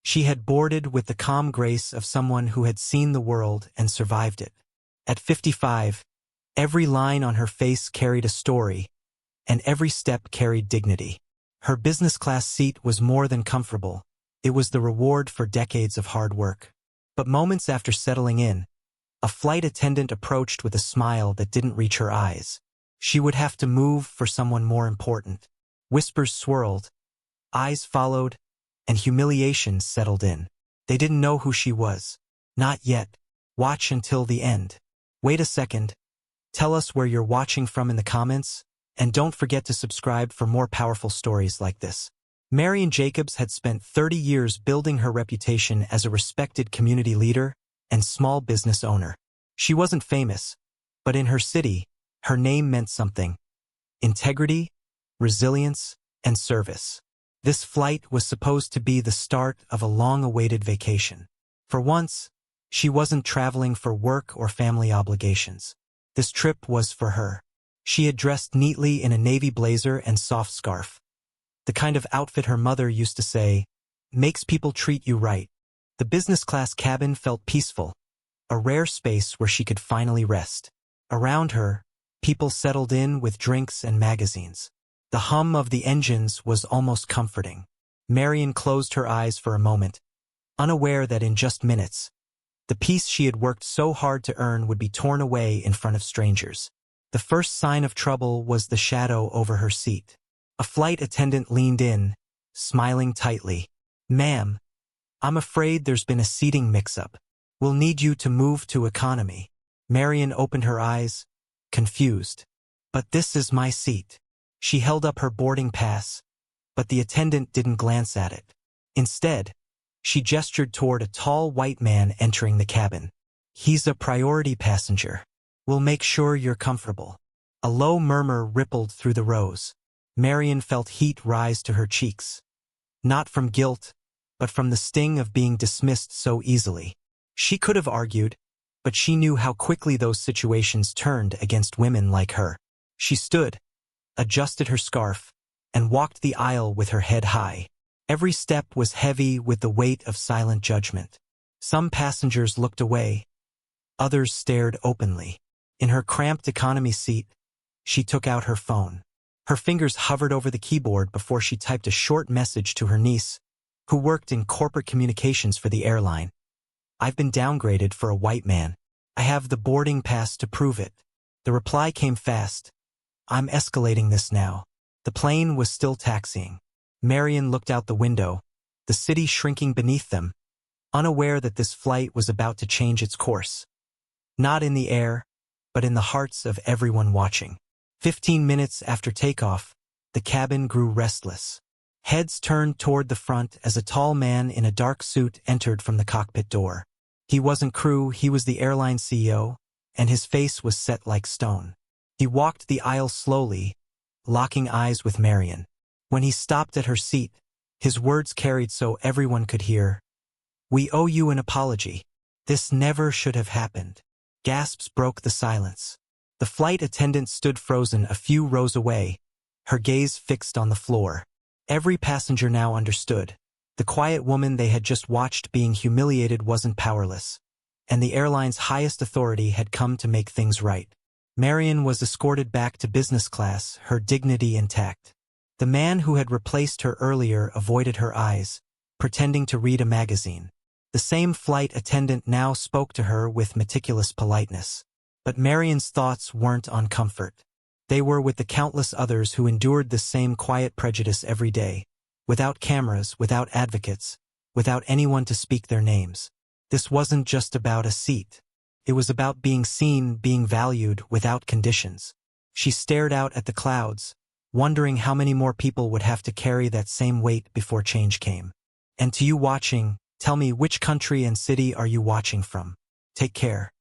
She had boarded with the calm grace of someone who had seen the world and survived it. At 55, every line on her face carried a story, and every step carried dignity. Her business class seat was more than comfortable. It was the reward for decades of hard work. But moments after settling in, a flight attendant approached with a smile that didn't reach her eyes. She would have to move for someone more important. Whispers swirled, eyes followed, and humiliation settled in. They didn't know who she was. Not yet. Watch until the end. Wait a second. Tell us where you're watching from in the comments, and don't forget to subscribe for more powerful stories like this. Marian Jacobs had spent 30 years building her reputation as a respected community leader and small business owner. She wasn't famous, but in her city, her name meant something: integrity, resilience, and service. This flight was supposed to be the start of a long-awaited vacation. For once, she wasn't traveling for work or family obligations. This trip was for her. She had dressed neatly in a navy blazer and soft scarf. The kind of outfit her mother used to say, "Makes people treat you right." The business class cabin felt peaceful, a rare space where she could finally rest. Around her, people settled in with drinks and magazines. The hum of the engines was almost comforting. Marian closed her eyes for a moment, unaware that in just minutes, the peace she had worked so hard to earn would be torn away in front of strangers. The first sign of trouble was the shadow over her seat. A flight attendant leaned in, smiling tightly. "Ma'am, I'm afraid there's been a seating mix-up. We'll need you to move to economy." Marian opened her eyes, confused. "But this is my seat." She held up her boarding pass, but the attendant didn't glance at it. Instead, she gestured toward a tall white man entering the cabin. "He's a priority passenger. We'll make sure you're comfortable." A low murmur rippled through the rows. Marian felt heat rise to her cheeks. Not from guilt, but from the sting of being dismissed so easily. She could have argued, but she knew how quickly those situations turned against women like her. She stood, adjusted her scarf, and walked the aisle with her head high. Every step was heavy with the weight of silent judgment. Some passengers looked away. Others stared openly. In her cramped economy seat, she took out her phone. Her fingers hovered over the keyboard before she typed a short message to her niece, who worked in corporate communications for the airline. "I've been downgraded for a white man. I have the boarding pass to prove it." The reply came fast. "I'm escalating this now." The plane was still taxiing. Marian looked out the window, the city shrinking beneath them, unaware that this flight was about to change its course. Not in the air, but in the hearts of everyone watching. 15 minutes after takeoff, the cabin grew restless. Heads turned toward the front as a tall man in a dark suit entered from the cockpit door. He wasn't crew, he was the airline CEO, and his face was set like stone. He walked the aisle slowly, locking eyes with Marian. When he stopped at her seat, his words carried so everyone could hear, "We owe you an apology. This never should have happened." Gasps broke the silence. The flight attendant stood frozen a few rows away, her gaze fixed on the floor. Every passenger now understood. The quiet woman they had just watched being humiliated wasn't powerless, and the airline's highest authority had come to make things right. Marian was escorted back to business class, her dignity intact. The man who had replaced her earlier avoided her eyes, pretending to read a magazine. The same flight attendant now spoke to her with meticulous politeness. But Marian's thoughts weren't on comfort. They were with the countless others who endured the same quiet prejudice every day, without cameras, without advocates, without anyone to speak their names. This wasn't just about a seat. It was about being seen, being valued, without conditions. She stared out at the clouds, wondering how many more people would have to carry that same weight before change came. And to you watching, tell me, which country and city are you watching from? Take care.